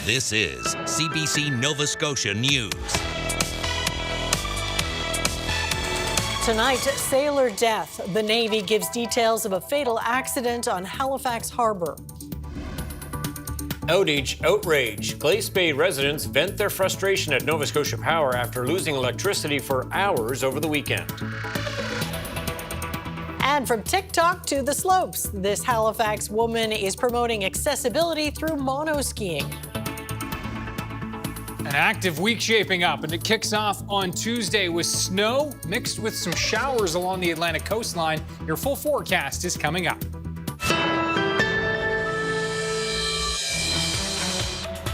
This is CBC Nova Scotia News. Tonight, sailor death. The Navy gives details of a fatal accident on Halifax Harbour. Outrage. Glace Bay residents vent their frustration at Nova Scotia Power after losing electricity for hours over the weekend. And from TikTok to the slopes, this Halifax woman is promoting accessibility through mono-skiing. An active week shaping up, and it kicks off on Tuesday with snow mixed with some showers along the Atlantic coastline. Your full forecast is coming up.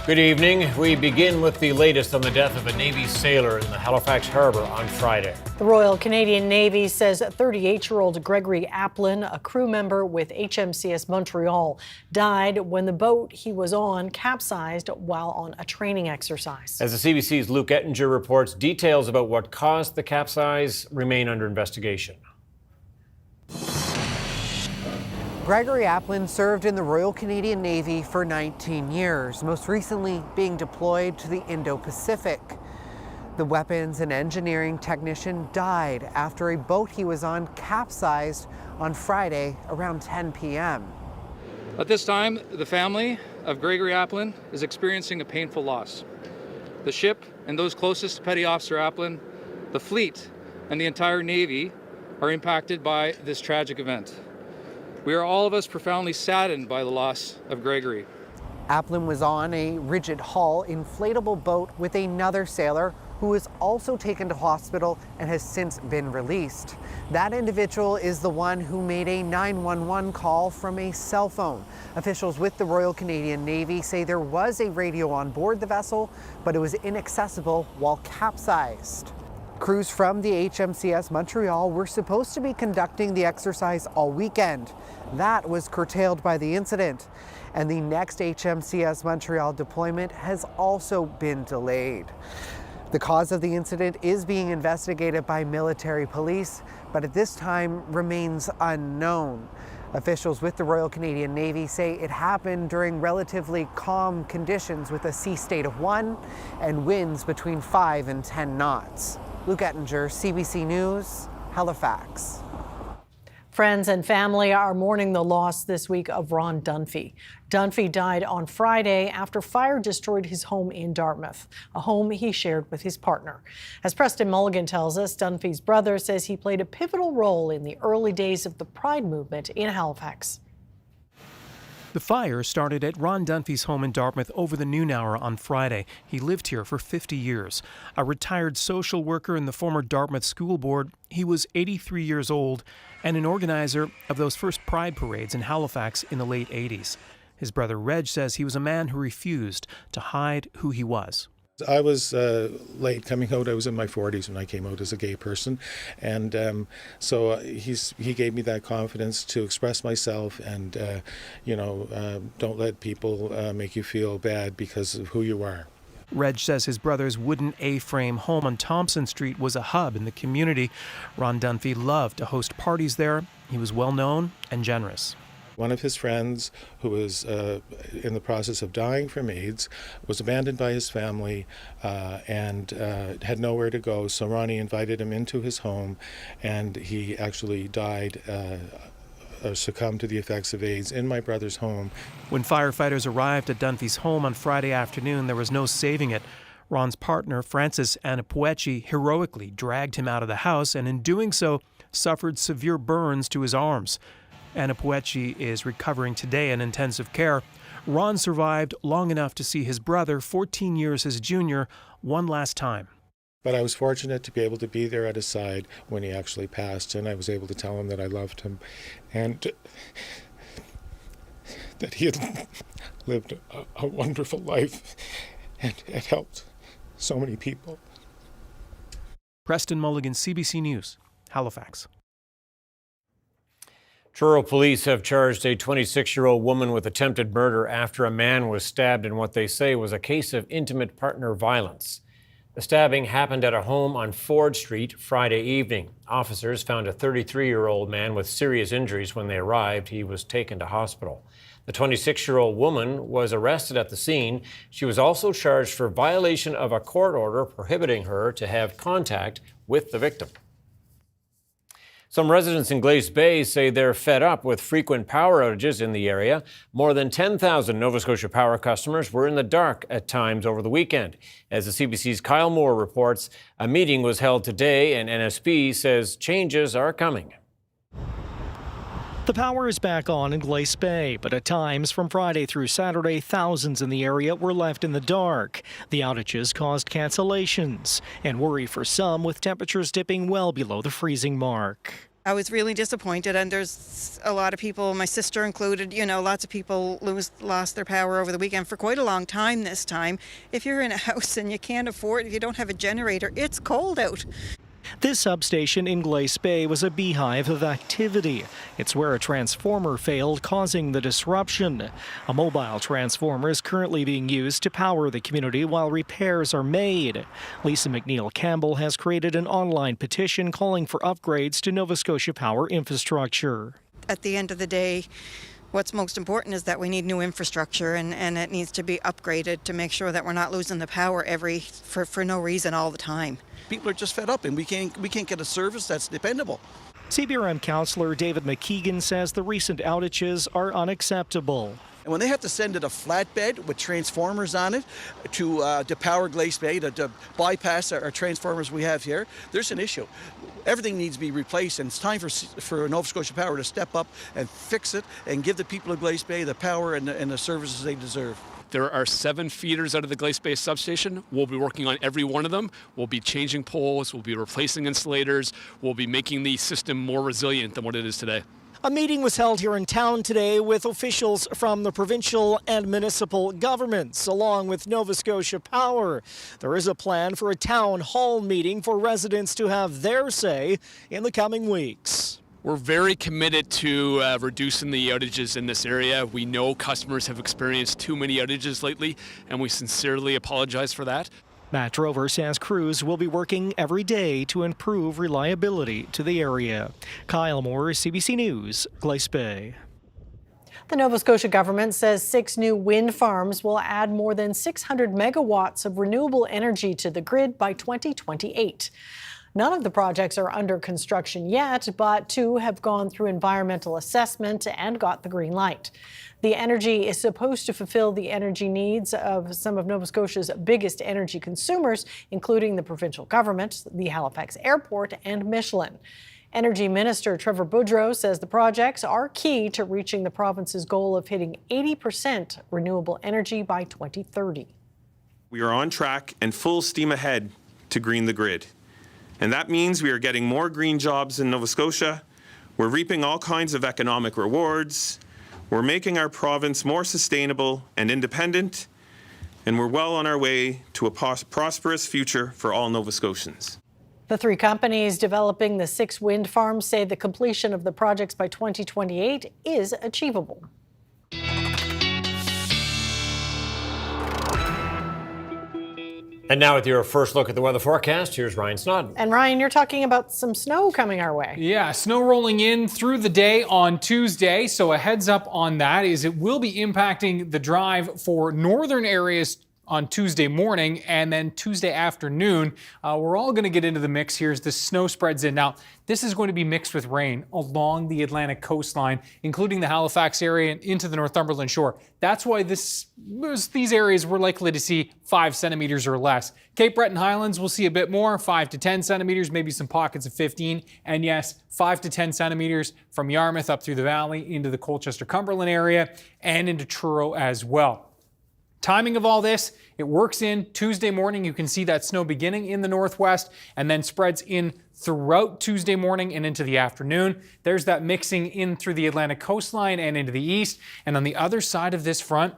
Good evening. We begin with the latest on the death of a Navy sailor in the Halifax Harbour on Friday. The Royal Canadian Navy says 38-year-old Gregory Applin, a crew member with HMCS Montreal, died when the boat he was on capsized while on a training exercise. As the CBC's Luke Ettinger reports, details about what caused the capsize remain under investigation. Gregory Applin served in the Royal Canadian Navy for 19 years, most recently being deployed to the Indo-Pacific. The weapons and engineering technician died after a boat he was on capsized on Friday around 10 p.m. At this time, the family of Gregory Applin is experiencing a painful loss. The ship and those closest to Petty Officer Applin, the fleet, and the entire Navy are impacted by this tragic event. We are all of us profoundly saddened by the loss of Gregory. Applin was on a rigid hull inflatable boat with another sailor who was also taken to hospital and has since been released. That individual is the one who made a 911 call from a cell phone. Officials with the Royal Canadian Navy say there was a radio on board the vessel, but it was inaccessible while capsized. Crews from the HMCS Montreal were supposed to be conducting the exercise all weekend. That was curtailed by the incident, and the next HMCS Montreal deployment has also been delayed. The cause of the incident is being investigated by military police, but at this time remains unknown. Officials with the Royal Canadian Navy say it happened during relatively calm conditions with a sea state of 1 and winds between 5 and 10 knots. Luke Ettinger, CBC News, Halifax. Friends and family are mourning the loss this week of Ron Dunphy. Dunphy died on Friday after fire destroyed his home in Dartmouth, a home he shared with his partner. As Preston Mulligan tells us, Dunphy's brother says he played a pivotal role in the early days of the Pride movement in Halifax. The fire started at Ron Dunphy's home in Dartmouth over the noon hour on Friday. He lived here for 50 years. A retired social worker in the former Dartmouth School Board, he was 83 years old and an organizer of those first Pride parades in Halifax in the late 80s. His brother Reg says he was a man who refused to hide who he was. I was late coming out. I was in my 40s when I came out as a gay person, and so he gave me that confidence to express myself, and don't let people make you feel bad because of who you are. Reg says his brother's wooden A-frame home on Thompson Street was a hub in the community. Ron Dunphy loved to host parties there. He was well known and generous. One of his friends, who was in the process of dying from AIDS, was abandoned by his family and had nowhere to go. So Ronnie invited him into his home, and he actually died, succumbed to the effects of AIDS in my brother's home. When firefighters arrived at Dunphy's home on Friday afternoon, there was no saving it. Ron's partner, Francis Anapuechi, heroically dragged him out of the house, and in doing so, suffered severe burns to his arms. Anapuechi is recovering today in intensive care. Ron survived long enough to see his brother, 14 years his junior, one last time. But I was fortunate to be able to be there at his side when he actually passed, and I was able to tell him that I loved him and that he had lived a wonderful life and had helped so many people. Preston Mulligan, CBC News, Halifax. Truro police have charged a 26-year-old woman with attempted murder after a man was stabbed in what they say was a case of intimate partner violence. The stabbing happened at a home on Ford Street Friday evening. Officers found a 33-year-old man with serious injuries when they arrived. He was taken to hospital. The The 26-year-old woman was arrested at the scene. She was also charged for violation of a court order prohibiting her to have contact with the victim. Some residents in Glace Bay say they're fed up with frequent power outages in the area. More than 10,000 Nova Scotia Power customers were in the dark at times over the weekend. As the CBC's Kyle Moore reports, a meeting was held today and NSP says changes are coming. The power is back on in Glace Bay, but at times from Friday through Saturday, thousands in the area were left in the dark. The outages caused cancellations and worry for some, with temperatures dipping well below the freezing mark. I was really disappointed, and there's a lot of people, my sister included, lots of people lost their power over the weekend for quite a long time this time. If you're in a house and you can't afford, if you don't have a generator, it's cold out. This substation in Glace Bay was a beehive of activity. It's where a transformer failed, causing the disruption. A mobile transformer is currently being used to power the community while repairs are made. Lisa McNeil Campbell has created an online petition calling for upgrades to Nova Scotia Power infrastructure. At the end of the day, what's most important is that we need new infrastructure, and it needs to be upgraded to make sure that we're not losing the power for no reason all the time. People are just fed up, and we can't get a service that's dependable. CBRM councillor David McKeegan says the recent outages are unacceptable. And when they have to send it a flatbed with transformers on it to power Glace Bay, to bypass our transformers we have here, there's an issue. Everything needs to be replaced, and it's time for Nova Scotia Power to step up and fix it and give the people of Glace Bay the power and the services they deserve. There are 7 feeders out of the Glace Bay substation. We'll be working on every one of them. We'll be changing poles, we'll be replacing insulators, we'll be making the system more resilient than what it is today. A meeting was held here in town today with officials from the provincial and municipal governments, along with Nova Scotia Power. There is a plan for a town hall meeting for residents to have their say in the coming weeks. We're very committed to reducing the outages in this area. We know customers have experienced too many outages lately, and we sincerely apologize for that. Matt Drover says crews will be working every day to improve reliability to the area. Kyle Moore, CBC News, Glace Bay. The Nova Scotia government says 6 new wind farms will add more than 600 megawatts of renewable energy to the grid by 2028. None of the projects are under construction yet, but 2 have gone through environmental assessment and got the green light. The energy is supposed to fulfill the energy needs of some of Nova Scotia's biggest energy consumers, including the provincial government, the Halifax Airport, and Michelin. Energy Minister Trevor Boudreau says the projects are key to reaching the province's goal of hitting 80% renewable energy by 2030. We are on track and full steam ahead to green the grid. And that means we are getting more green jobs in Nova Scotia. We're reaping all kinds of economic rewards. We're making our province more sustainable and independent. And we're well on our way to a prosperous future for all Nova Scotians. The 3 companies developing the 6 wind farms say the completion of the projects by 2028 is achievable. And now with your first look at the weather forecast, here's Ryan Snoddon. And Ryan, you're talking about some snow coming our way. Yeah, snow rolling in through the day on Tuesday. So a heads up on that is it will be impacting the drive for northern areas on Tuesday morning and then Tuesday afternoon. We're all going to get into the mix here as the snow spreads in. Now, this is going to be mixed with rain along the Atlantic coastline, including the Halifax area and into the Northumberland shore. That's why these areas we're likely to see 5 centimeters or less. Cape Breton Highlands will see a bit more, 5 to 10 centimeters, maybe some pockets of 15. And yes, 5 to 10 centimeters from Yarmouth up through the valley into the Colchester-Cumberland area and into Truro as well. Timing of all this, it works in Tuesday morning. You can see that snow beginning in the northwest and then spreads in throughout Tuesday morning and into the afternoon. There's that mixing in through the Atlantic coastline and into the east. And on the other side of this front,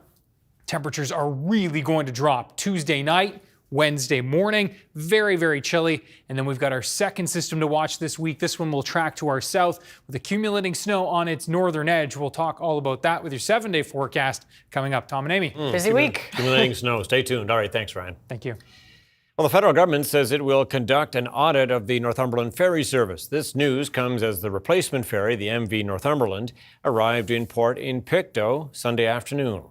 temperatures are really going to drop Tuesday night, Wednesday morning. Very, very chilly. And then we've got our second system to watch this week. This one will track to our south with accumulating snow on its northern edge. We'll talk all about that with your 7-day forecast coming up. Tom and Amy. Busy week. Accumulating snow. Stay tuned. All right. Thanks, Ryan. Thank you. Well, the federal government says it will conduct an audit of the Northumberland ferry service. This news comes as the replacement ferry, the MV Northumberland, arrived in port in Pictou Sunday afternoon.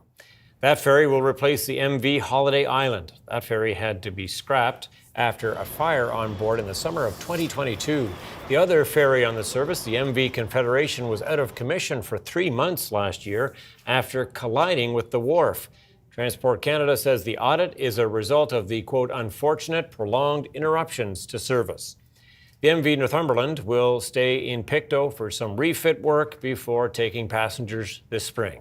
That ferry will replace the MV Holiday Island. That ferry had to be scrapped after a fire on board in the summer of 2022. The other ferry on the service, the MV Confederation, was out of commission for 3 months last year after colliding with the wharf. Transport Canada says the audit is a result of the, quote, unfortunate prolonged interruptions to service. The MV Northumberland will stay in Pictou for some refit work before taking passengers this spring.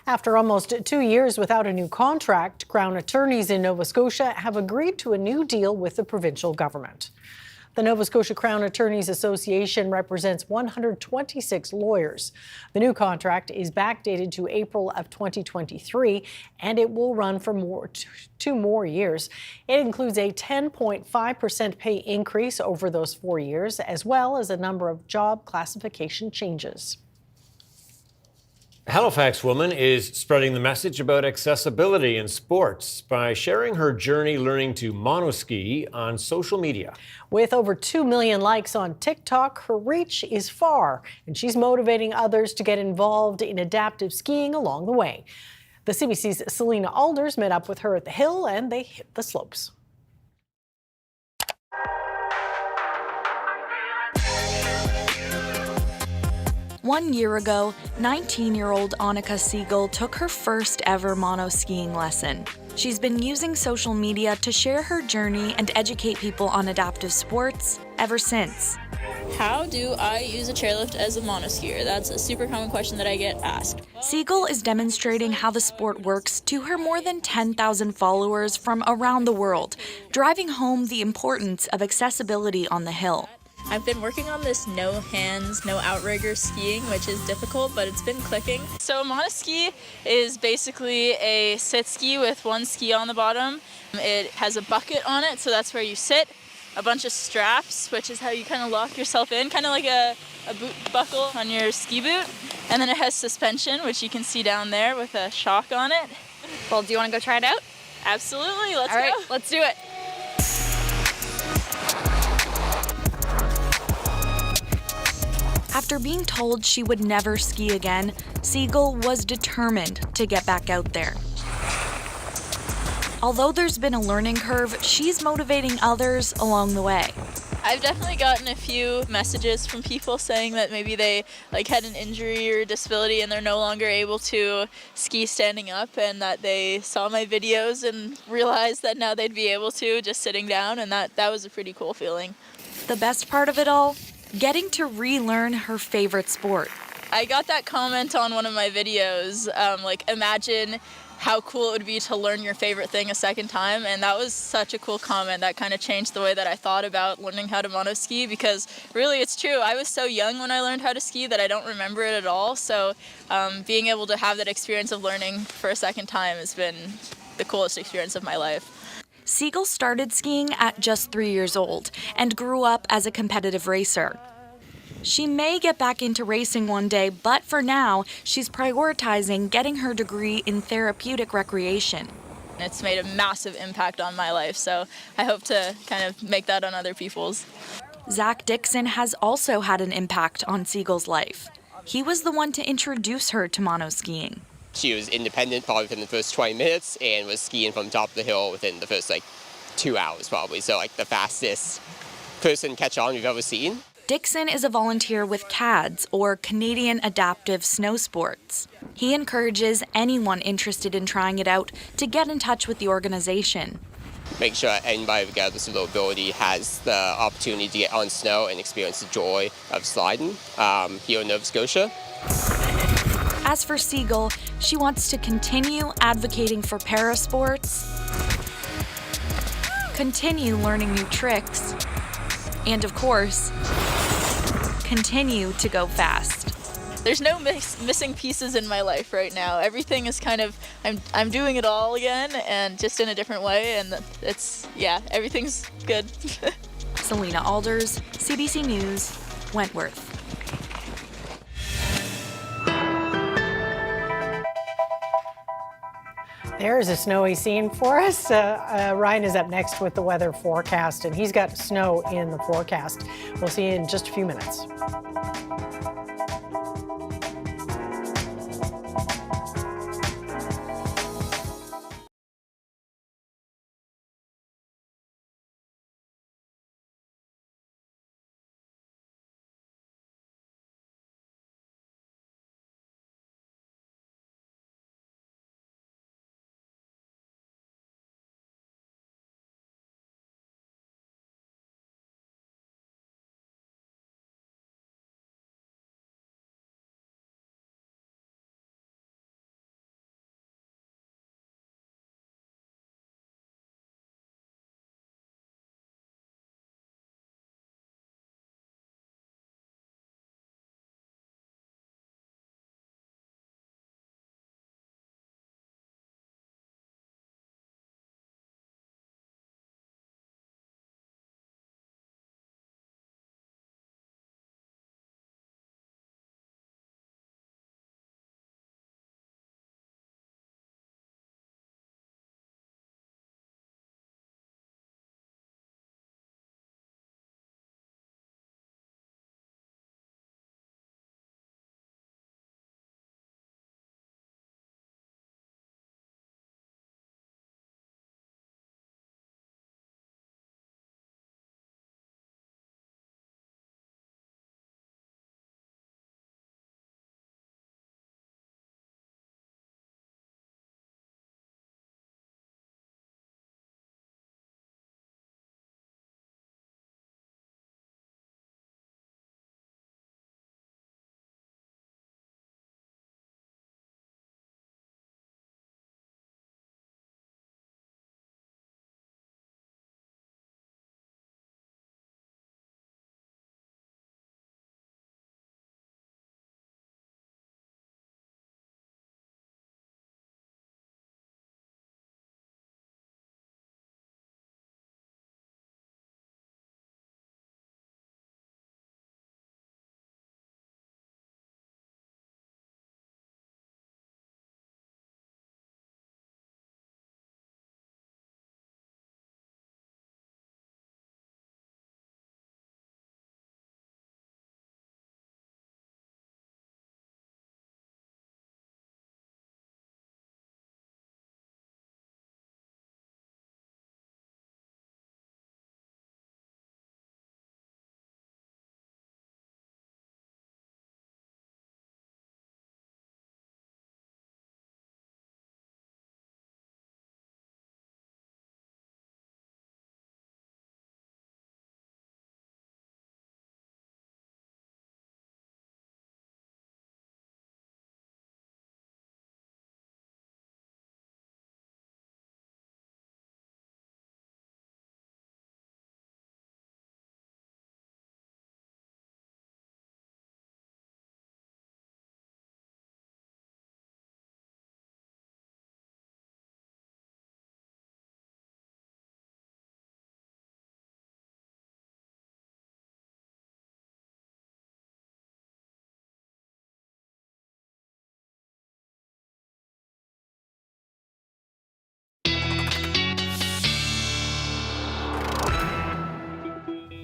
After almost 2 years without a new contract, Crown attorneys in Nova Scotia have agreed to a new deal with the provincial government. The Nova Scotia Crown Attorneys Association represents 126 lawyers. The new contract is backdated to April of 2023, and it will run for 2 more years. It includes a 10.5% pay increase over those 4 years, as well as a number of job classification changes. A Halifax woman is spreading the message about accessibility in sports by sharing her journey learning to monoski on social media. With over 2 million likes on TikTok, her reach is far, and she's motivating others to get involved in adaptive skiing along the way. The CBC's Selena Alders met up with her at the hill, and they hit the slopes. One year ago, 19-year-old Annika Siegel took her first ever mono-skiing lesson. She's been using social media to share her journey and educate people on adaptive sports ever since. How do I use a chairlift as a monoskier? That's a super common question that I get asked. Siegel is demonstrating how the sport works to her more than 10,000 followers from around the world, driving home the importance of accessibility on the hill. I've been working on this no hands, no outrigger skiing, which is difficult, but it's been clicking. So a monoski is basically a sit ski with one ski on the bottom. It has a bucket on it, so that's where you sit. A bunch of straps, which is how you kind of lock yourself in, kind of like a boot buckle on your ski boot. And then it has suspension, which you can see down there with a shock on it. Well, do you want to go try it out? Absolutely, let's go. All right, let's do it. After being told she would never ski again, Siegel was determined to get back out there. Although there's been a learning curve, she's motivating others along the way. I've definitely gotten a few messages from people saying that maybe they had an injury or disability and they're no longer able to ski standing up, and that they saw my videos and realized that now they'd be able to just sitting down, and that was a pretty cool feeling. The best part of it all? Getting to relearn her favorite sport. I got that comment on one of my videos, imagine how cool it would be to learn your favorite thing a second time, and that was such a cool comment. That kind of changed the way that I thought about learning how to monoski, because really it's true. I was so young when I learned how to ski that I don't remember it at all, so being able to have that experience of learning for a second time has been the coolest experience of my life. Siegel started skiing at just 3 years old and grew up as a competitive racer. She may get back into racing one day, but for now, she's prioritizing getting her degree in therapeutic recreation. It's made a massive impact on my life, so I hope to kind of make that on other people's. Zach Dixon has also had an impact on Siegel's life. He was the one to introduce her to monoskiing. She was independent probably within the first 20 minutes and was skiing from top of the hill within the first 2 hours probably. So the fastest person catch on we've ever seen. Dixon is a volunteer with CADS, or Canadian Adaptive Snow Sports. He encourages anyone interested in trying it out to get in touch with the organization. Make sure anybody regardless of their ability has the opportunity to get on snow and experience the joy of sliding here in Nova Scotia. As for Siegel, she wants to continue advocating for parasports, continue learning new tricks, and of course, continue to go fast. There's no missing pieces in my life right now. Everything is kind of, I'm doing it all again, and just in a different way, and everything's good. Selena Alders, CBC News, Wentworth. There's a snowy scene for us. Ryan is up next with the weather forecast, and he's got snow in the forecast. We'll see you in just a few minutes.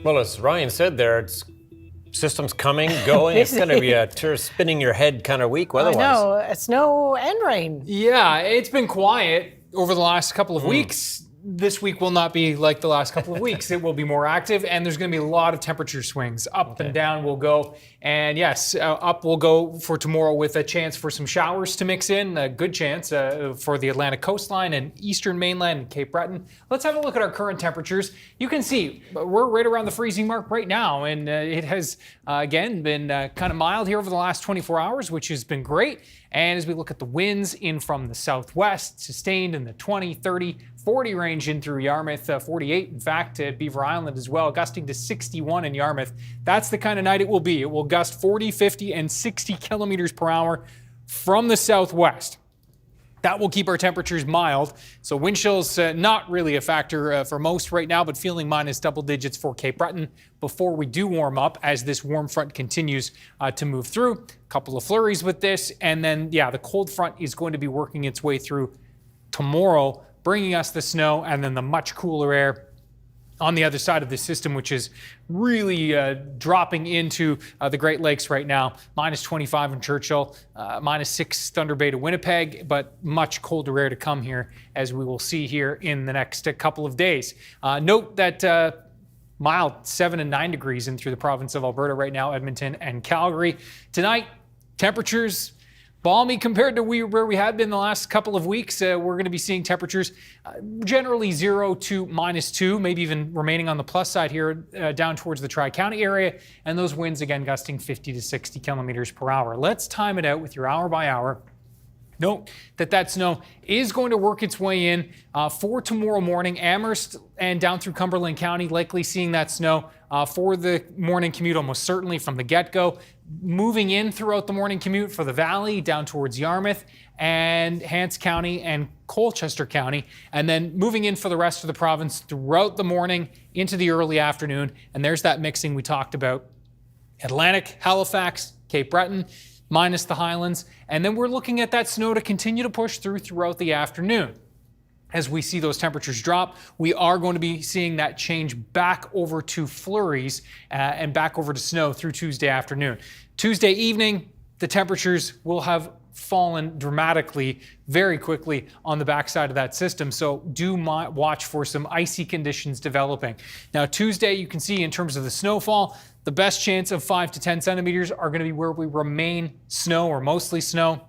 Well, as Ryan said there, it's systems coming, going. It's going to be a spinning your head kind of week weather-wise. I know, snow and rain. Yeah, it's been quiet over the last couple of weeks. This week will not be like the last couple of weeks. It will be more active, and there's going to be a lot of temperature swings. Up and down will go. And yes, up will go for tomorrow with a chance for some showers to mix in, a good chance for the Atlantic coastline and eastern mainland and Cape Breton. Let's have a look at our current temperatures. You can see we're right around the freezing mark right now, and it has, again, been kind of mild here over the last 24 hours, which has been great. And as we look at the winds in from the southwest, sustained in the 20, 30, 40 range in through Yarmouth, 48 in fact at Beaver Island as well, gusting to 61 in Yarmouth. That's the kind of night it will be. It will gust 40, 50, and 60 kilometers per hour from the southwest. That will keep our temperatures mild. So wind chills not really a factor for most right now, but feeling minus double digits for Cape Breton before we do warm up as this warm front continues to move through. A couple of flurries with this, and then, yeah, the cold front is going to be working its way through tomorrow, bringing us the snow and then the much cooler air on the other side of the system, which is really dropping into the Great Lakes right now. Minus 25 in Churchill, minus 6 Thunder Bay to Winnipeg, but much colder air to come here, as we will see here in the next couple of days. Note that mild 7 and 9 degrees in through the province of Alberta right now, Edmonton and Calgary. Tonight, temperatures balmy compared to where we have been the last couple of weeks. We're going to be seeing temperatures generally 0 to -2, maybe even remaining on the plus side here down towards the Tri-County area. And those winds again gusting 50 to 60 kilometers per hour. Let's time it out with your hour by hour. Note that snow is going to work its way in for tomorrow morning. Amherst and down through Cumberland County, likely seeing that snow for the morning commute almost certainly from the get-go. Moving in throughout the morning commute for the valley down towards Yarmouth and Hants County and Colchester County, and then moving in for the rest of the province throughout the morning into the early afternoon. And there's that mixing we talked about. Atlantic, Halifax, Cape Breton, minus the Highlands. And then we're looking at that snow to continue to push throughout the afternoon. As we see those temperatures drop, we are going to be seeing that change back over to flurries and back over to snow through Tuesday afternoon. Tuesday evening, the temperatures will have fallen dramatically very quickly on the backside of that system. So do watch for some icy conditions developing. Now, Tuesday, you can see in terms of the snowfall, the best chance of 5 to 10 centimeters are going to be where we remain snow or mostly snow.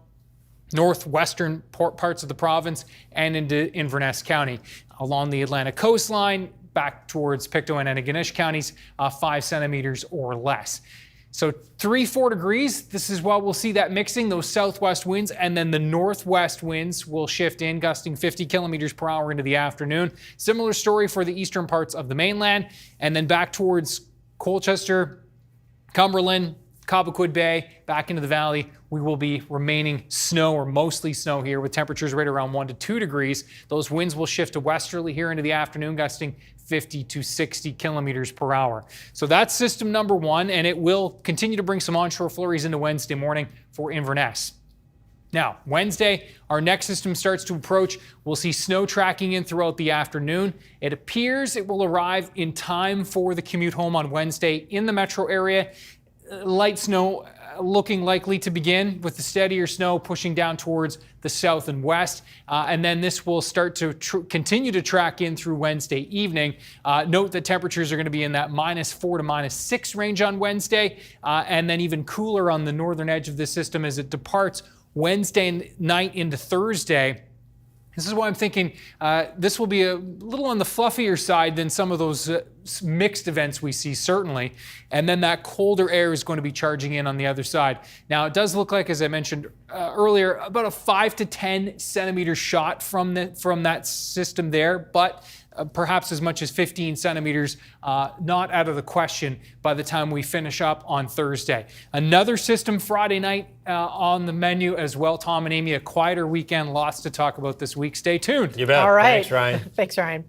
Northwestern parts of the province and into Inverness County. Along the Atlantic coastline, back towards Pictou and Antigonish counties, 5 centimeters or less. So 3-4 degrees, this is why we'll see that mixing, those southwest winds, and then the northwest winds will shift in, gusting 50 kilometers per hour into the afternoon. Similar story for the eastern parts of the mainland, and then back towards Colchester, Cumberland, Cobequid Bay, back into the valley, we will be remaining snow or mostly snow here with temperatures right around 1 to 2 degrees. Those winds will shift to westerly here into the afternoon, gusting 50 to 60 kilometers per hour. So that's system number 1, and it will continue to bring some onshore flurries into Wednesday morning for Inverness. Now, Wednesday, our next system starts to approach. We'll see snow tracking in throughout the afternoon. It appears it will arrive in time for the commute home on Wednesday in the metro area. Light snow looking likely to begin with the steadier snow pushing down towards the south and west. And then this will start to continue to track in through Wednesday evening. Note that temperatures are going to be in that -4 to -6 range on Wednesday, and then even cooler on the northern edge of the system as it departs Wednesday night into Thursday. This is why I'm thinking this will be a little on the fluffier side than some of those mixed events we see, certainly. And then that colder air is going to be charging in on the other side. Now, it does look like, as I mentioned earlier, about a 5 to 10 centimeter shot from that system there, but perhaps as much as 15 centimeters, not out of the question by the time we finish up on Thursday. Another system Friday night on the menu as well. Tom and Amy, a quieter weekend, lots to talk about this week. Stay tuned. You bet. All right. Thanks, Ryan. Thanks, Ryan.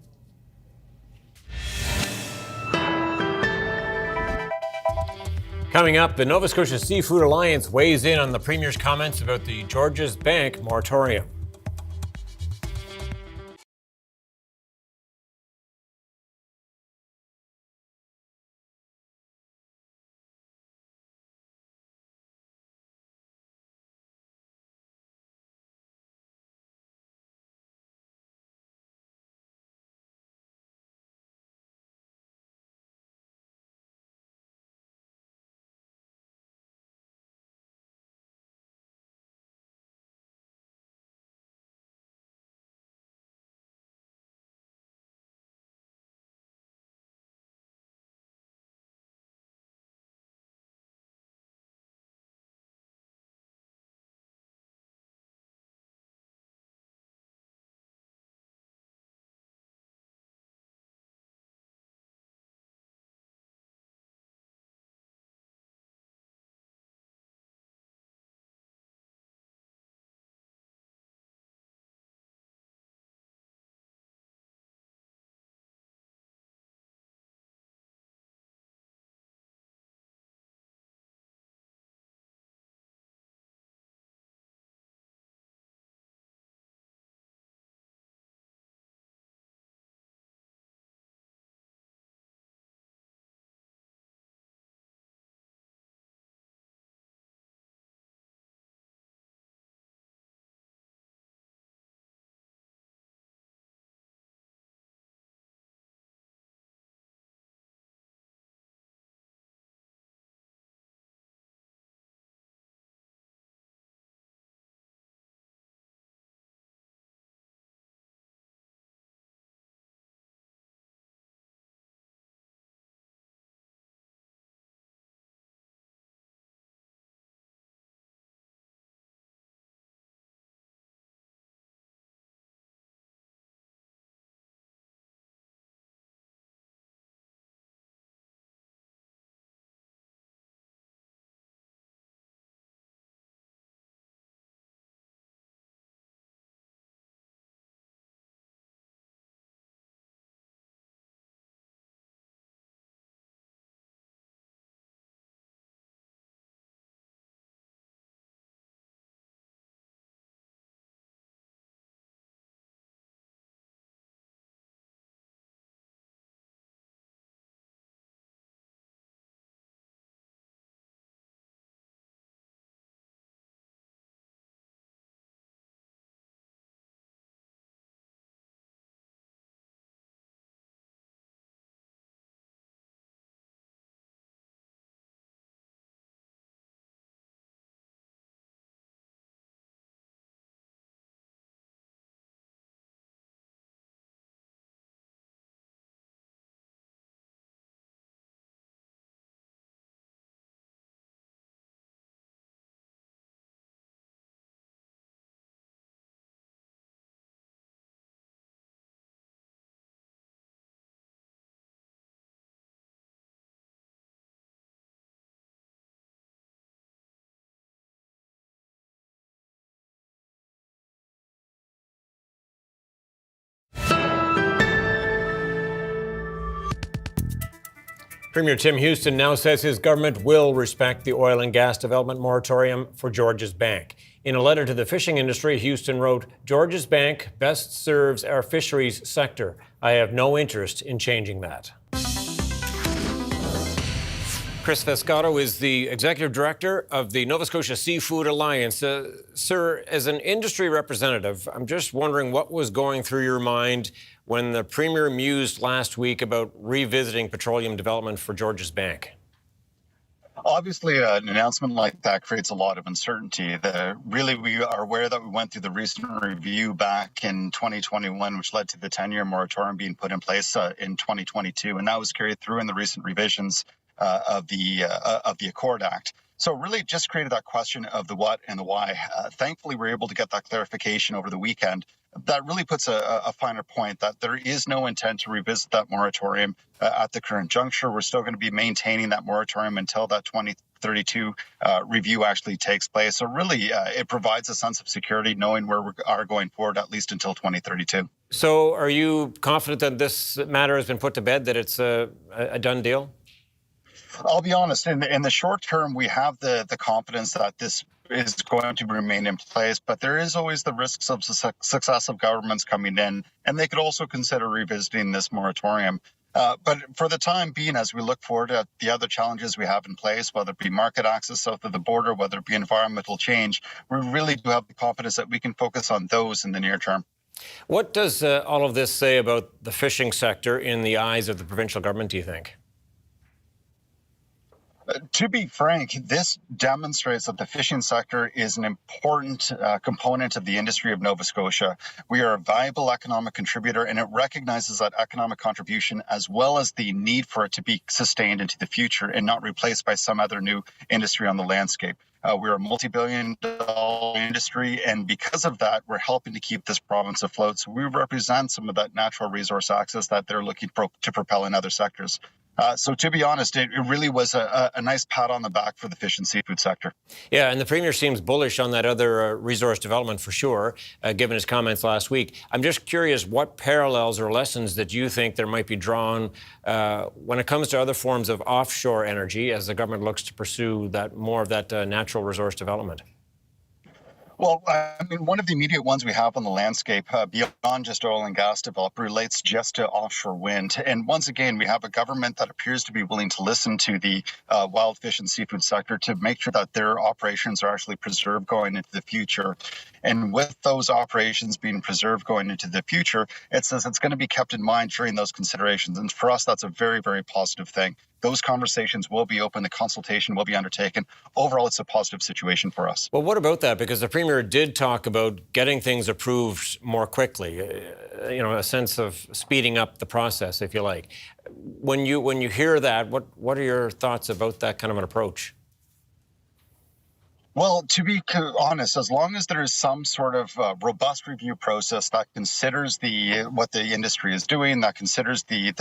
Coming up, the Nova Scotia Seafood Alliance weighs in on the Premier's comments about the Georges Bank moratorium. Premier Tim Houston now says his government will respect the oil and gas development moratorium for Georges Bank. In a letter to the fishing industry, Houston wrote, "Georges Bank best serves our fisheries sector. I have no interest in changing that." Chris Vescato is the Executive Director of the Nova Scotia Seafood Alliance. Sir, as an industry representative, I'm just wondering what was going through your mind when the Premier mused last week about revisiting petroleum development for Georges Bank. Obviously, an announcement like that creates a lot of uncertainty. Really, we are aware that we went through the recent review back in 2021, which led to the 10-year moratorium being put in place in 2022, and that was carried through in the recent revisions of the Accord Act. So really just created that question of the what and the why. Thankfully, we were able to get that clarification over the weekend. That really puts a finer point that there is no intent to revisit that moratorium at the current juncture. We're still going to be maintaining that moratorium until that 2032 review actually takes place. So really, it provides a sense of security knowing where we are going forward, at least until 2032. So are you confident that this matter has been put to bed, that it's a done deal? I'll be honest, in the short term, we have the confidence that this is going to remain in place, but there is always the risks of successive governments coming in, and they could also consider revisiting this moratorium. But for the time being, as we look forward at the other challenges we have in place, whether it be market access south of the border, whether it be environmental change, we really do have the confidence that we can focus on those in the near term. What does all of this say about the fishing sector in the eyes of the provincial government, do you think? To be frank, this demonstrates that the fishing sector is an important component of the industry of Nova Scotia. We are a valuable economic contributor, and it recognizes that economic contribution as well as the need for it to be sustained into the future and not replaced by some other new industry on the landscape. We're a multi-billion-dollar industry, and because of that, we're helping to keep this province afloat. So we represent some of that natural resource access that they're looking to propel in other sectors. So to be honest, it really was a nice pat on the back for the fish and seafood sector. Yeah, and the Premier seems bullish on that other resource development for sure, given his comments last week. I'm just curious what parallels or lessons that you think there might be drawn when it comes to other forms of offshore energy as the government looks to pursue that more of that natural resource development. Well, I mean, one of the immediate ones we have on the landscape beyond just oil and gas development relates just to offshore wind. And once again, we have a government that appears to be willing to listen to the wild fish and seafood sector to make sure that their operations are actually preserved going into the future. And with those operations being preserved going into the future, it says it's going to be kept in mind during those considerations. And for us, that's a very, very positive thing. Those conversations will be open. The consultation will be undertaken. Overall, it's a positive situation for us. Well, what about that? Because the Premier did talk about getting things approved more quickly, a sense of speeding up the process, if you like. When you hear that, what are your thoughts about that kind of an approach? Well, to be honest, as long as there is some sort of robust review process that considers what the industry is doing, that considers the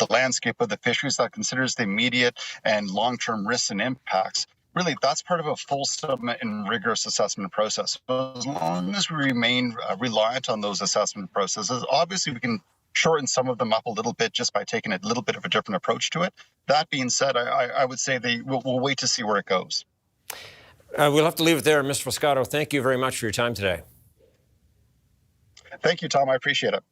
landscape of the fisheries, that considers the immediate and long-term risks and impacts, really, that's part of a fulsome and rigorous assessment process. So as long as we remain reliant on those assessment processes, obviously we can shorten some of them up a little bit just by taking a little bit of a different approach to it. That being said, I would say we'll wait to see where it goes. We'll have to leave it there. Mr. Vescato, thank you very much for your time today. Thank you, Tom. I appreciate it.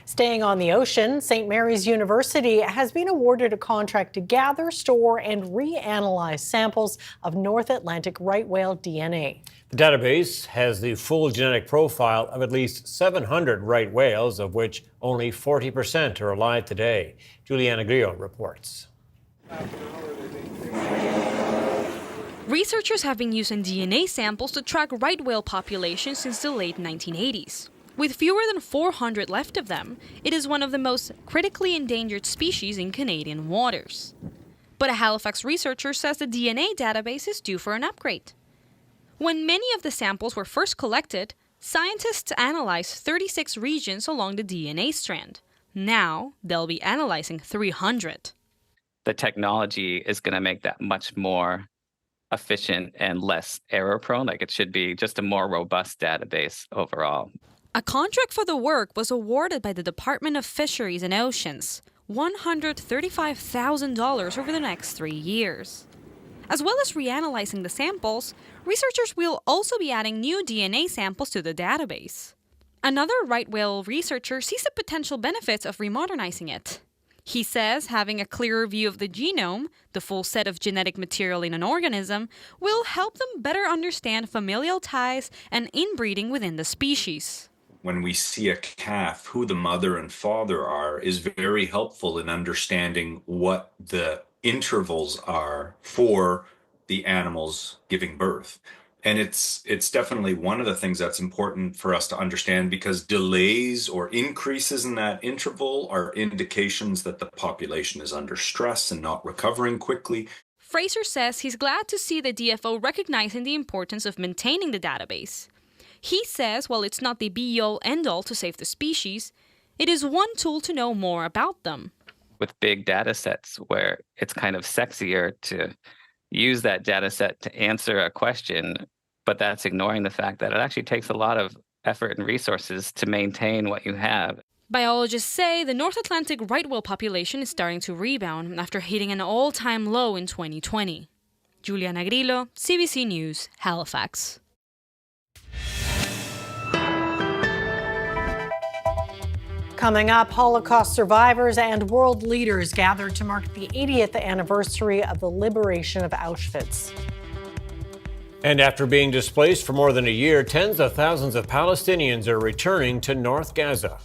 Staying on the ocean, St. Mary's University has been awarded a contract to gather, store, and reanalyze samples of North Atlantic right whale DNA. The database has the full genetic profile of at least 700 right whales, of which only 40% are alive today. Juliana Grillo reports. Researchers have been using DNA samples to track right whale populations since the late 1980s. With fewer than 400 left of them, it is one of the most critically endangered species in Canadian waters. But a Halifax researcher says the DNA database is due for an upgrade. When many of the samples were first collected, scientists analyzed 36 regions along the DNA strand. Now, they'll be analyzing 300. The technology is going to make that much more efficient and less error prone. It should be just a more robust database overall. A contract for the work was awarded by the Department of Fisheries and Oceans. $135,000 over the next 3 years. As well as reanalyzing the samples, researchers will also be adding new DNA samples to the database. Another right whale researcher sees the potential benefits of remodernizing it. He says having a clearer view of the genome, the full set of genetic material in an organism, will help them better understand familial ties and inbreeding within the species. When we see a calf, who the mother and father are is very helpful in understanding what the intervals are for the animals giving birth. And it's definitely one of the things that's important for us to understand, because delays or increases in that interval are indications that the population is under stress and not recovering quickly. Fraser says he's glad to see the DFO recognizing the importance of maintaining the database. He says while it's not the be-all end-all to save the species, it is one tool to know more about them. With big data sets where it's kind of sexier to use that data set to answer a question, but that's ignoring the fact that it actually takes a lot of effort and resources to maintain what you have. Biologists say the North Atlantic right whale population is starting to rebound after hitting an all-time low in 2020. Juliana Grillo, CBC News, Halifax. Coming up, Holocaust survivors and world leaders gathered to mark the 80th anniversary of the liberation of Auschwitz. And after being displaced for more than a year, tens of thousands of Palestinians are returning to North Gaza.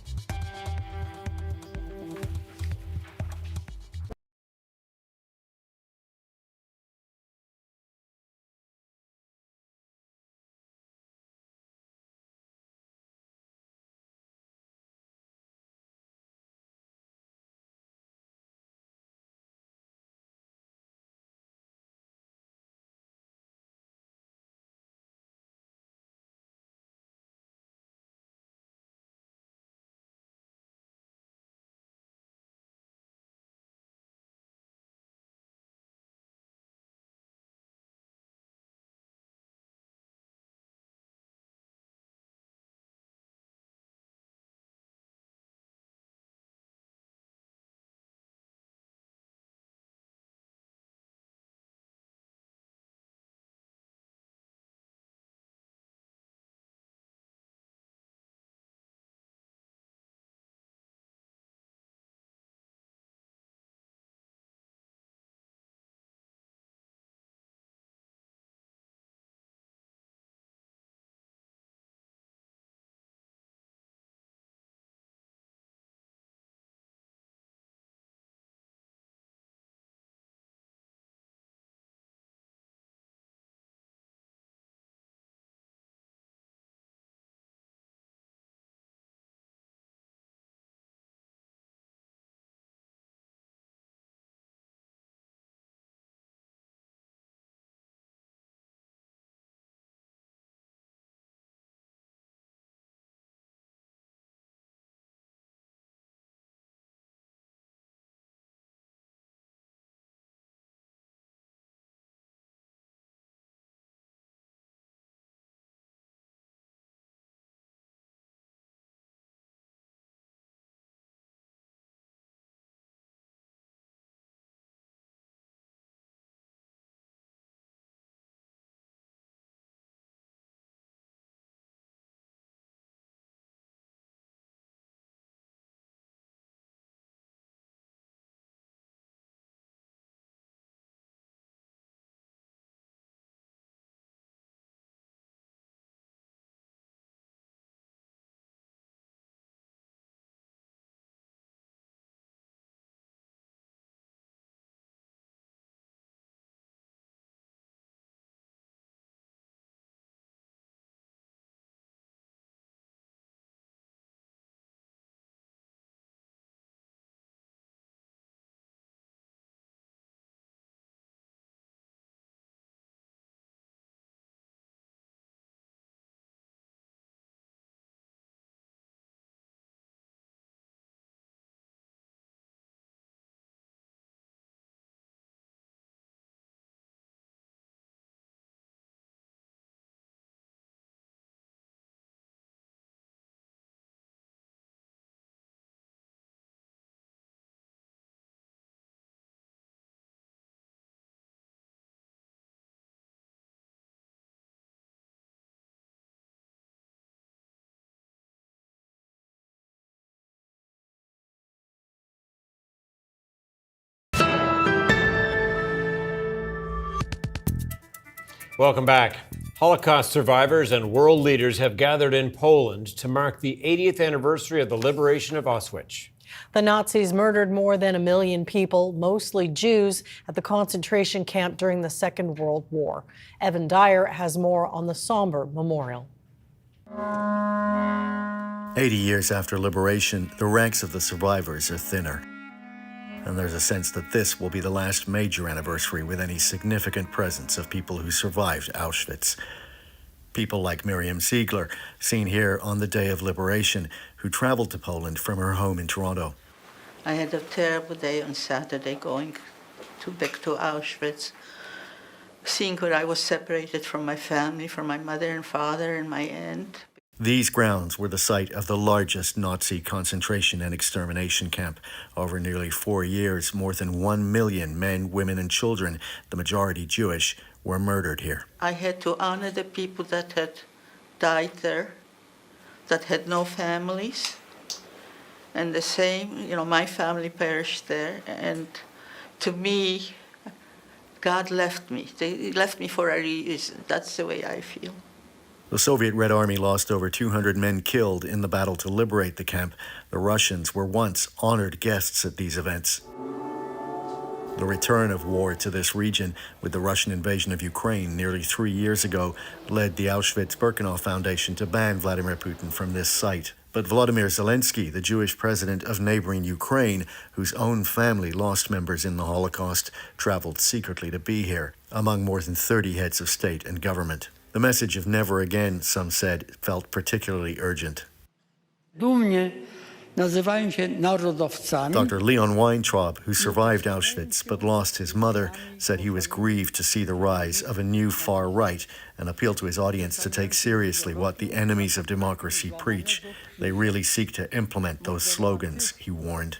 Welcome back. Holocaust survivors and world leaders have gathered in Poland to mark the 80th anniversary of the liberation of Auschwitz. The Nazis murdered more than 1 million people, mostly Jews, at the concentration camp during the Second World War. Evan Dyer has more on the somber memorial. 80 years after liberation, the ranks of the survivors are thinner. And there's a sense that this will be the last major anniversary with any significant presence of people who survived Auschwitz. People like Miriam Siegler, seen here on the day of liberation, who traveled to Poland from her home in Toronto. I had a terrible day on Saturday going back to Auschwitz, seeing where I was separated from my family, from my mother and father and my aunt. These grounds were the site of the largest Nazi concentration and extermination camp. Over nearly 4 years, more than 1 million men, women, and children, the majority Jewish, were murdered here. I had to honor the people that had died there, that had no families. And the same, my family perished there. And to me, God left me. He left me for a reason. That's the way I feel. The Soviet Red Army lost over 200 men killed in the battle to liberate the camp. The Russians were once honored guests at these events. The return of war to this region, with the Russian invasion of Ukraine nearly 3 years ago, led the Auschwitz-Birkenau Foundation to ban Vladimir Putin from this site. But Volodymyr Zelensky, the Jewish president of neighboring Ukraine, whose own family lost members in the Holocaust, traveled secretly to be here, among more than 30 heads of state and government. The message of never again, some said, felt particularly urgent. Dr. Leon Weintraub, who survived Auschwitz but lost his mother, said he was grieved to see the rise of a new far right and appealed to his audience to take seriously what the enemies of democracy preach. They really seek to implement those slogans, he warned.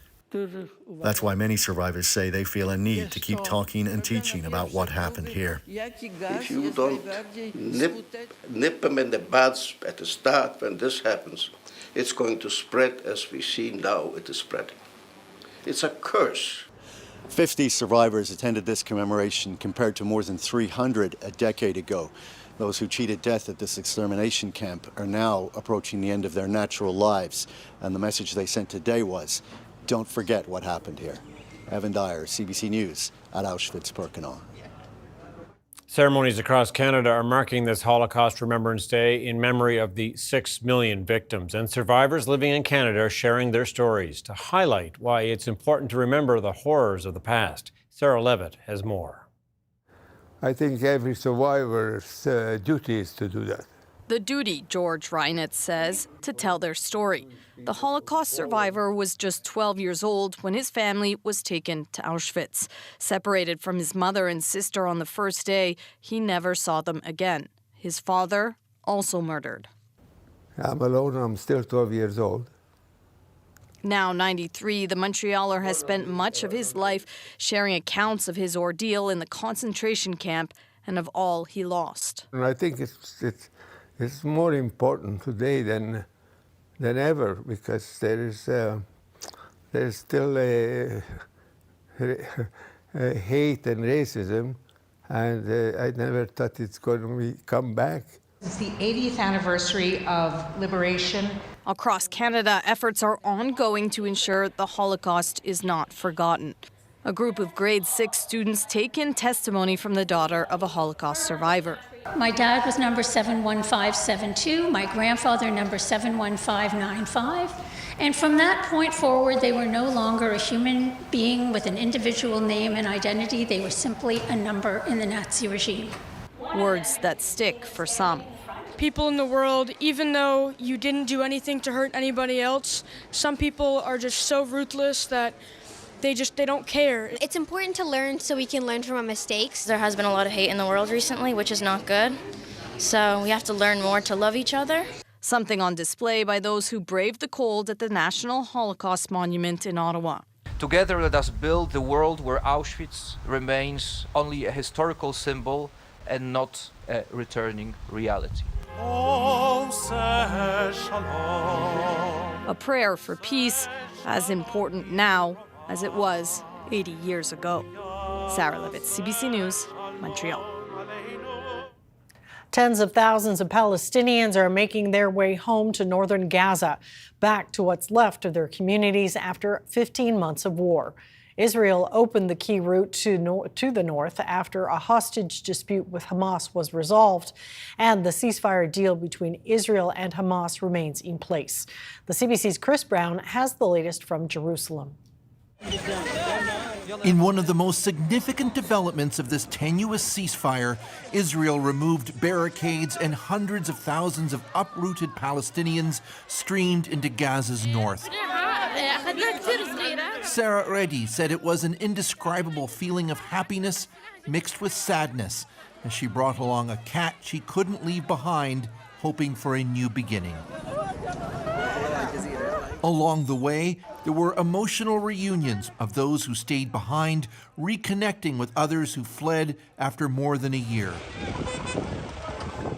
That's why many survivors say they feel a need to keep talking and teaching about what happened here. If you don't nip them in the buds at the start when this happens, it's going to spread as we see now it is spreading. It's a curse. 50 survivors attended this commemoration compared to more than 300 a decade ago. Those who cheated death at this extermination camp are now approaching the end of their natural lives. And the message they sent today was, don't forget what happened here. Evan Dyer, CBC News at Auschwitz-Birkenau. Ceremonies across Canada are marking this Holocaust Remembrance Day in memory of the 6 million victims, and survivors living in Canada are sharing their stories to highlight why it's important to remember the horrors of the past. Sarah Levitt has more. I think every survivor's duty is to do that. The duty, George Reinitz says, to tell their story. The Holocaust survivor was just 12 years old when his family was taken to Auschwitz. Separated from his mother and sister on the first day, he never saw them again. His father, also murdered. I'm alone, I'm still 12 years old. Now 93, the Montrealer has spent much of his life sharing accounts of his ordeal in the concentration camp and of all he lost. And I think it's more important today than ever, because there's still a hate and racism, and I never thought it's going to come back. It's the 80th anniversary of liberation. Across Canada, efforts are ongoing to ensure the Holocaust is not forgotten. A group of grade 6 students take in testimony from the daughter of a Holocaust survivor. My dad was number 71572, my grandfather number 71595, and from that point forward they were no longer a human being with an individual name and identity, they were simply a number in the Nazi regime. Words that stick for some. People in the world, even though you didn't do anything to hurt anybody else, some people are just so ruthless that they don't care. It's important to learn so we can learn from our mistakes. There has been a lot of hate in the world recently, which is not good. So we have to learn more to love each other. Something on display by those who braved the cold at the National Holocaust Monument in Ottawa. Together, let us build the world where Auschwitz remains only a historical symbol and not a returning reality. A prayer for peace, as important now as it was 80 years ago. Sarah Levitt, CBC News, Montreal. Tens of thousands of Palestinians are making their way home to northern Gaza, back to what's left of their communities after 15 months of war. Israel opened the key route to the north after a hostage dispute with Hamas was resolved, and the ceasefire deal between Israel and Hamas remains in place. The CBC's Chris Brown has the latest from Jerusalem. In one of the most significant developments of this tenuous ceasefire, Israel removed barricades and hundreds of thousands of uprooted Palestinians streamed into Gaza's north. Sarah Reddy said it was an indescribable feeling of happiness mixed with sadness as she brought along a cat she couldn't leave behind, hoping for a new beginning. Along the way, there were emotional reunions of those who stayed behind, reconnecting with others who fled after more than a year.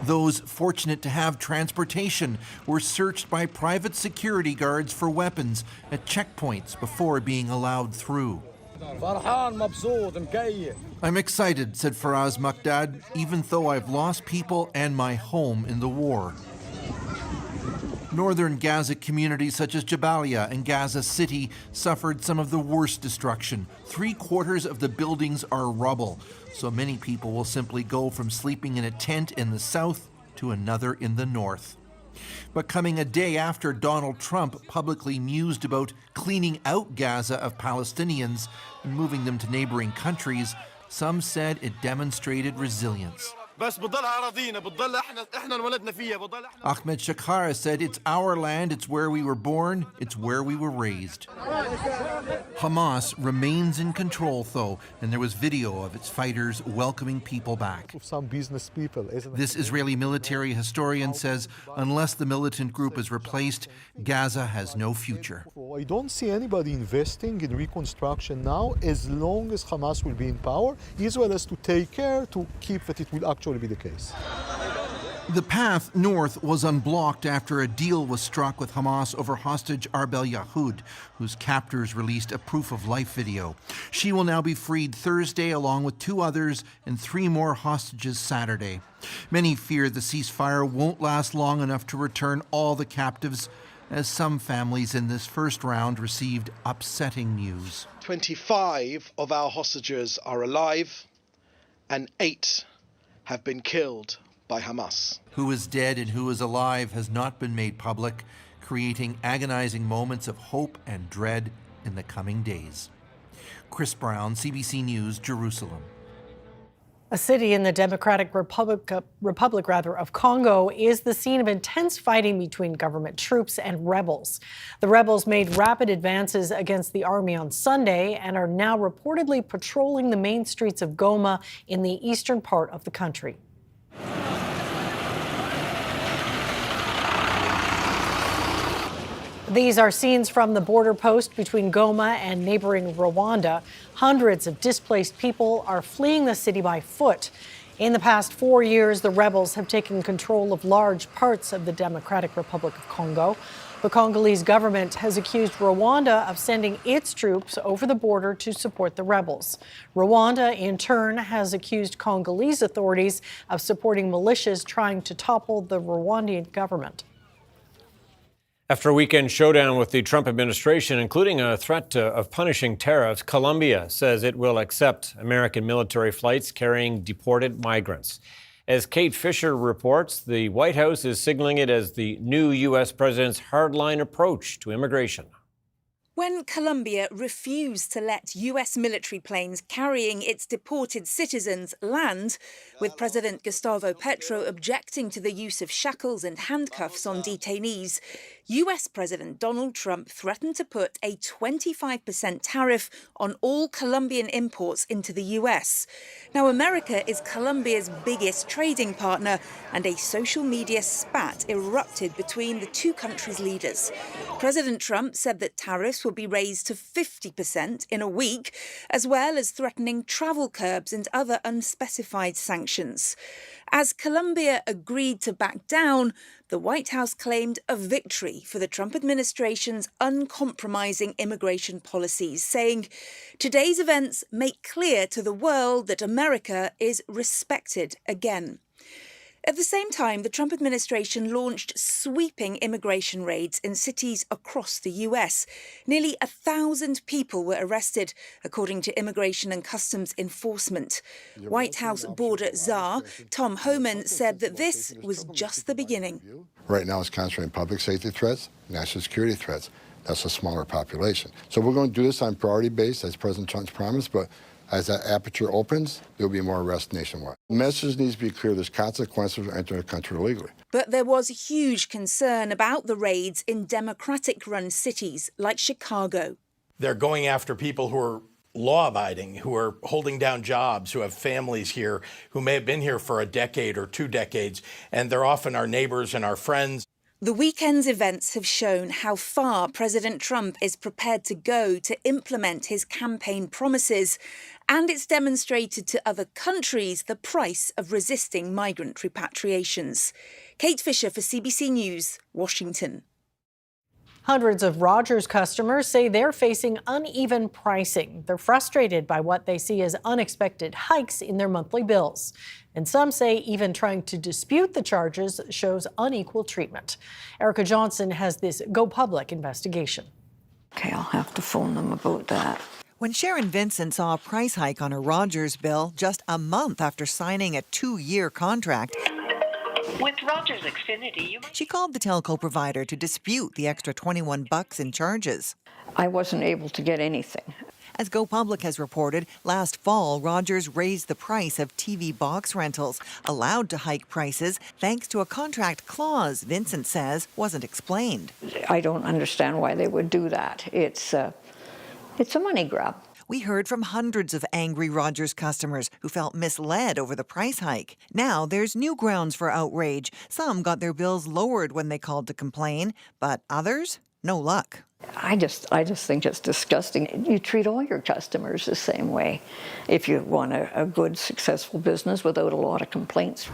Those fortunate to have transportation were searched by private security guards for weapons at checkpoints before being allowed through. I'm excited, said Faraz Maqdad, even though I've lost people and my home in the war. Northern Gaza communities such as Jabalia and Gaza City suffered some of the worst destruction. 3/4 of the buildings are rubble, so many people will simply go from sleeping in a tent in the south to another in the north. But coming a day after Donald Trump publicly mused about cleaning out Gaza of Palestinians and moving them to neighboring countries, some said it demonstrated resilience. Ahmed Shakara said, "It's our land, it's where we were born, it's where we were raised." Hamas remains in control, though, and there was video of its fighters welcoming people back. Some business people, isn't it? This Israeli military historian says unless the militant group is replaced, Gaza has no future. I don't see anybody investing in reconstruction now as long as Hamas will be in power. Israel has to take care to keep that it will actually be the case. The path north was unblocked after a deal was struck with Hamas over hostage Arbel Yahoud, whose captors released a proof-of-life video. She will now be freed Thursday along with 2 others and 3 more hostages Saturday. Many fear the ceasefire won't last long enough to return all the captives, as some families in this first round received upsetting news. 25 of our hostages are alive and 8 have been killed by Hamas. Who is dead and who is alive has not been made public, creating agonizing moments of hope and dread in the coming days. Chris Brown, CBC News, Jerusalem. A city in the Democratic Republic of Congo is the scene of intense fighting between government troops and rebels. The rebels made rapid advances against the army on Sunday and are now reportedly patrolling the main streets of Goma in the eastern part of the country. These are scenes from the border post between Goma and neighboring Rwanda. Hundreds of displaced people are fleeing the city by foot. In the past 4 years, the rebels have taken control of large parts of the Democratic Republic of Congo. The Congolese government has accused Rwanda of sending its troops over the border to support the rebels. Rwanda, in turn, has accused Congolese authorities of supporting militias trying to topple the Rwandan government. After a weekend showdown with the Trump administration, including a threat of punishing tariffs, Colombia says it will accept American military flights carrying deported migrants. As Kate Fisher reports, the White House is signaling it as the new U.S. president's hardline approach to immigration. When Colombia refused to let US military planes carrying its deported citizens land, with President Gustavo Petro objecting to the use of shackles and handcuffs on detainees, US President Donald Trump threatened to put a 25% tariff on all Colombian imports into the US. Now, America is Colombia's biggest trading partner, and a social media spat erupted between the two countries' leaders. President Trump said that tariffs will be raised to 50% in a week, as well as threatening travel curbs and other unspecified sanctions. As Colombia agreed to back down, the White House claimed a victory for the Trump administration's uncompromising immigration policies, saying, "Today's events make clear to the world that America is respected again." At the same time, the Trump administration launched sweeping immigration raids in cities across the US. Nearly 1,000 people were arrested, according to Immigration and Customs Enforcement. White House border czar Tom Homan said that this was just the beginning. Right now it's concentrating public safety threats, national security threats. That's a smaller population. So we're going to do this on priority base, as President Trump's promised, but as that aperture opens, there'll be more arrests nationwide. The message needs to be clear. There's consequences for entering the country illegally. But there was huge concern about the raids in Democratic-run cities like Chicago. They're going after people who are law-abiding, who are holding down jobs, who have families here, who may have been here for a decade or 2 decades, and they're often our neighbors and our friends. The weekend's events have shown how far President Trump is prepared to go to implement his campaign promises, and it's demonstrated to other countries the price of resisting migrant repatriations. Kate Fisher for CBC News, Washington. Hundreds of Rogers customers say they're facing uneven pricing. They're frustrated by what they see as unexpected hikes in their monthly bills. And some say even trying to dispute the charges shows unequal treatment. Erica Johnson has this Go Public investigation. Okay, I'll have to phone them about that. When Sharon Vincent saw a price hike on her Rogers bill just a month after signing a 2-year contract, with Rogers Xfinity, she called the telco provider to dispute the extra $21 in charges. I wasn't able to get anything. As Go Public has reported, last fall, Rogers raised the price of TV box rentals, allowed to hike prices thanks to a contract clause Vincent says wasn't explained. I don't understand why they would do that. It's a money grab. We heard from hundreds of angry Rogers customers who felt misled over the price hike. Now there's new grounds for outrage. Some got their bills lowered when they called to complain, but others, no luck. I just think it's disgusting. You treat all your customers the same way if you want a good, successful business without a lot of complaints.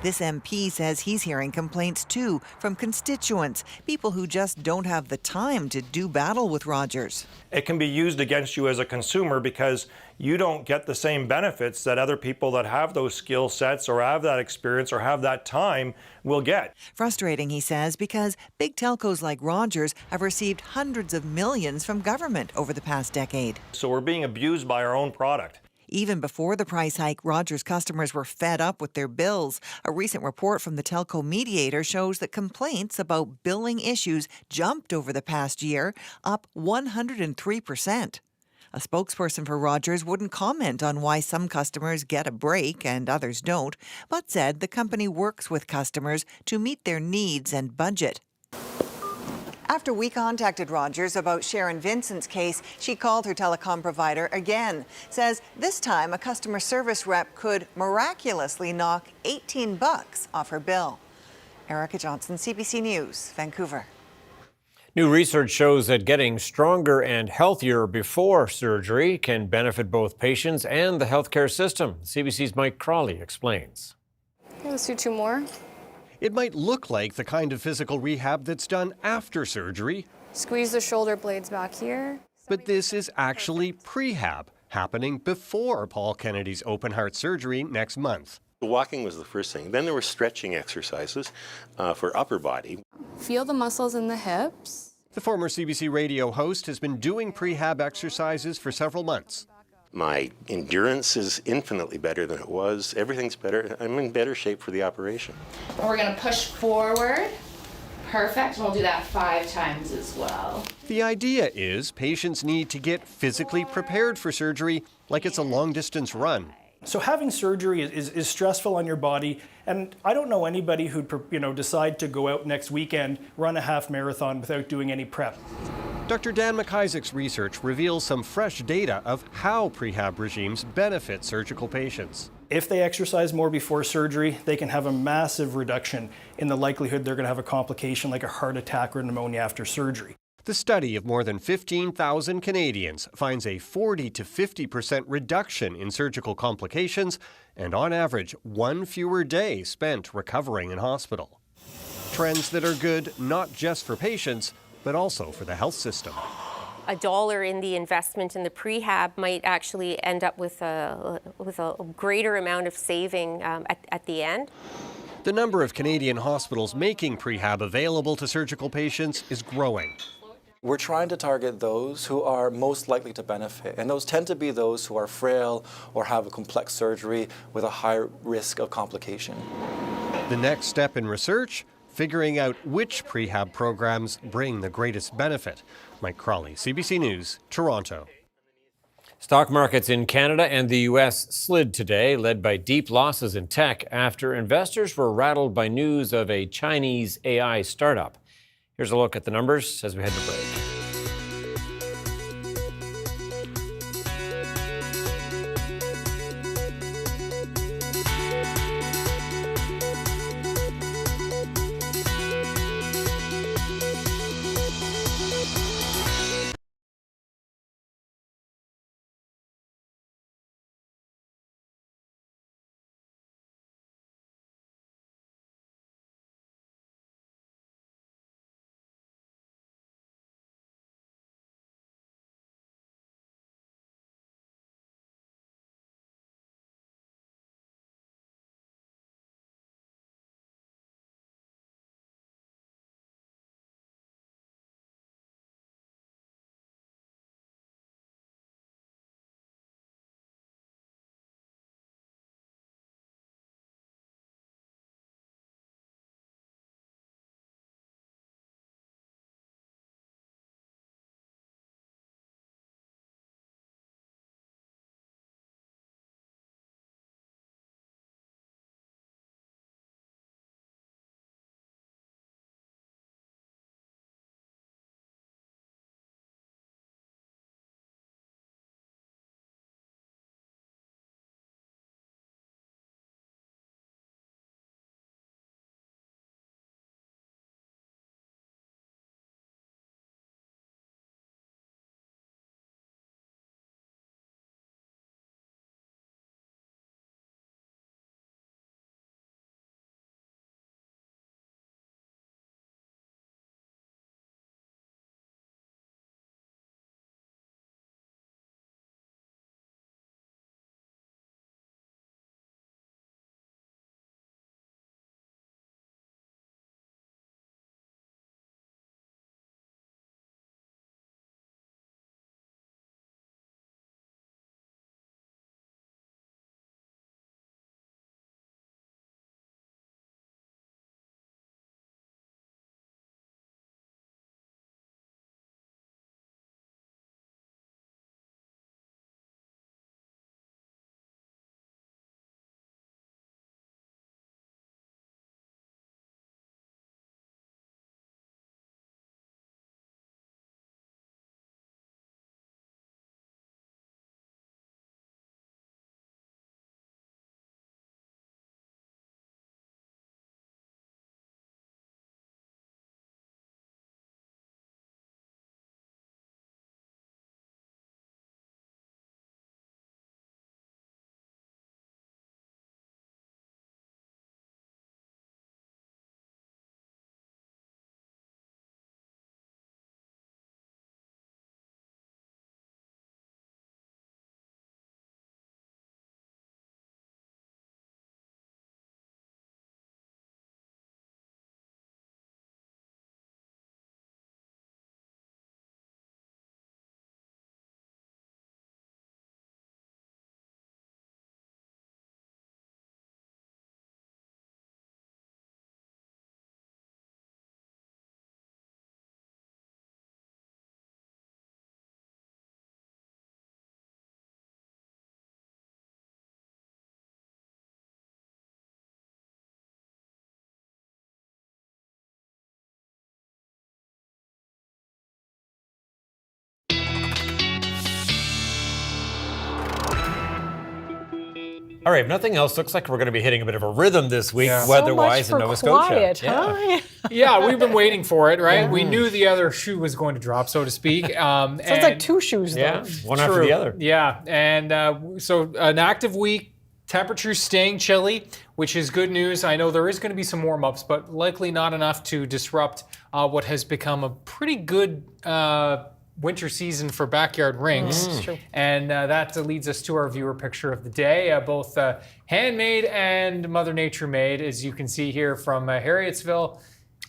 This MP says he's hearing complaints, too, from constituents, people who just don't have the time to do battle with Rogers. It can be used against you as a consumer because you don't get the same benefits that other people that have those skill sets or have that experience or have that time will get. Frustrating, he says, because big telcos like Rogers have received hundreds of millions from government over the past decade. So we're being abused by our own product. Even before the price hike, Rogers customers were fed up with their bills. A recent report from the telco mediator shows that complaints about billing issues jumped over the past year, up 103%. A spokesperson for Rogers wouldn't comment on why some customers get a break and others don't, but said the company works with customers to meet their needs and budget. After we contacted Rogers about Sharon Vincent's case, she called her telecom provider again. Says this time a customer service rep could miraculously knock $18 off her bill. Erica Johnson, CBC News, Vancouver. New research shows that getting stronger and healthier before surgery can benefit both patients and the healthcare system. CBC's Mike Crawley explains. Okay, let's do 2 more. It might look like the kind of physical rehab that's done after surgery. Squeeze the shoulder blades back here. But this is actually prehab, happening before Paul Kennedy's open heart surgery next month. Walking was the first thing. Then there were stretching exercises for upper body. Feel the muscles in the hips. The former CBC radio host has been doing prehab exercises for several months. My endurance is infinitely better than it was. Everything's better. I'm in better shape for the operation. And we're going to push forward. Perfect. We'll do that 5 times as well. The idea is patients need to get physically prepared for surgery like it's a long-distance run. So having surgery is stressful on your body, and I don't know anybody who'd decide to go out next weekend, run a half marathon without doing any prep. Dr. Dan McIsaac's research reveals some fresh data of how prehab regimes benefit surgical patients. If they exercise more before surgery, they can have a massive reduction in the likelihood they're going to have a complication like a heart attack or pneumonia after surgery. The study of more than 15,000 Canadians finds a 40 to 50% reduction in surgical complications and, on average, 1 fewer day spent recovering in hospital. Trends that are good not just for patients, but also for the health system. $1 in the investment in the prehab might actually end up with a greater amount of saving at the end. The number of Canadian hospitals making prehab available to surgical patients is growing. We're trying to target those who are most likely to benefit, and those tend to be those who are frail or have a complex surgery with a high risk of complication. The next step in research, figuring out which prehab programs bring the greatest benefit. Mike Crawley, CBC News, Toronto. Stock markets in Canada and the U.S. slid today, led by deep losses in tech after investors were rattled by news of a Chinese AI startup. Here's a look at the numbers as we head to break. All right, if nothing else, looks like we're going to be hitting a bit of a rhythm this week, weather-wise in Nova Scotia. Quiet, huh? Yeah, we've been waiting for it, right? We knew the other shoe was going to drop, so to speak. Sounds like two shoes, though. Yeah, one after the other. Yeah, and so an active week, temperatures staying chilly, which is good news. I know there is going to be some warm-ups, but likely not enough to disrupt what has become a pretty good winter season for backyard rinks. And that leads us to our viewer picture of the day, both handmade and Mother Nature made, as you can see here from Harrietsfield,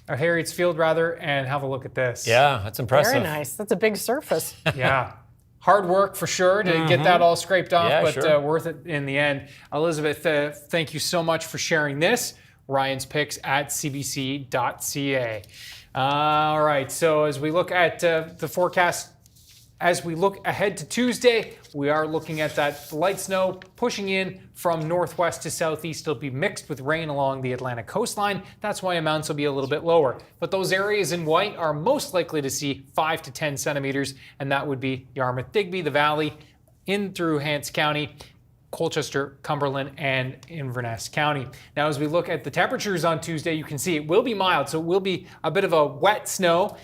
and have a look at this. Yeah, that's impressive. Very nice. That's a big surface. Yeah. Hard work for sure to get that all scraped off, Yeah, but sure. worth it in the end. Elizabeth, thank you so much for sharing this. Ryan's picks at cbc.ca. All right, so as we look at the forecast, as we look ahead to Tuesday, we are looking at that light snow pushing in from northwest to southeast. It'll be mixed with rain along the Atlantic coastline. That's why amounts will be a little bit lower. But those areas in white are most likely to see 5 to 10 centimeters, and that would be Yarmouth-Digby, the Valley, in through Hants County, Colchester, Cumberland, and Inverness County. Now, as we look at the temperatures on Tuesday, you can see it will be mild, so it will be a bit of a wet snow.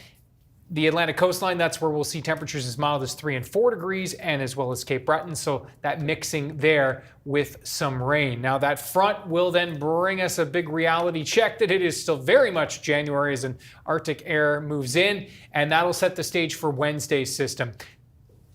The Atlantic coastline, that's where we'll see temperatures as mild as 3 and 4 degrees, and as well as Cape Breton, so that mixing there with some rain. Now, that front will then bring us a big reality check that it is still very much January as an Arctic air moves in, and that'll set the stage for Wednesday's system.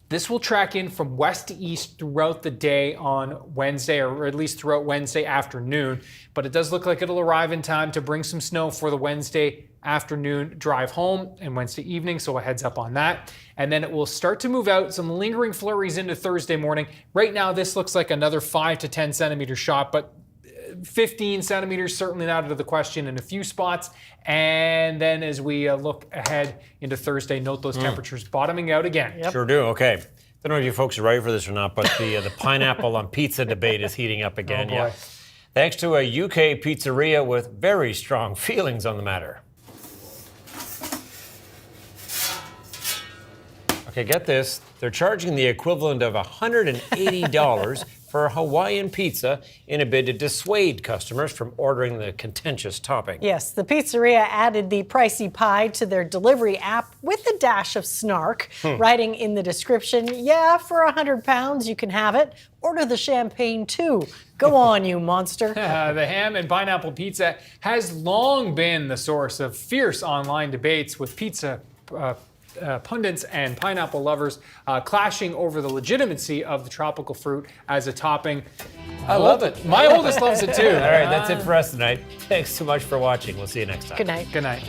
This will track in from west to east throughout the day on Wednesday, or at least throughout Wednesday afternoon. But it does look like it'll arrive in time to bring some snow for the Wednesday afternoon drive home and Wednesday evening, so a heads up on that. And then it will start to move out, some lingering flurries into Thursday morning. Right now, this looks like another 5 to 10 centimeter shot, but 15 centimeters certainly not out of the question in a few spots. And then as we look ahead into Thursday, note those temperatures bottoming out again. Sure do. Okay. Don't know if you folks are ready for this or not, but the pineapple on pizza debate is heating up again. Oh, boy. Thanks to a UK pizzeria with very strong feelings on the matter. Okay, get this. They're charging the equivalent of $180 for a Hawaiian pizza in a bid to dissuade customers from ordering the contentious topping. Yes, the pizzeria added the pricey pie to their delivery app with a dash of snark, writing in the description, yeah, for £100 you can have it. Order the champagne too. Go on, you monster. The ham and pineapple pizza has long been the source of fierce online debates, with pizza pundits and pineapple lovers clashing over the legitimacy of the tropical fruit as a topping. I love it. My oldest loves it too. All right, that's it for us tonight. Thanks so much for watching. We'll see you next time. Good night. Good night.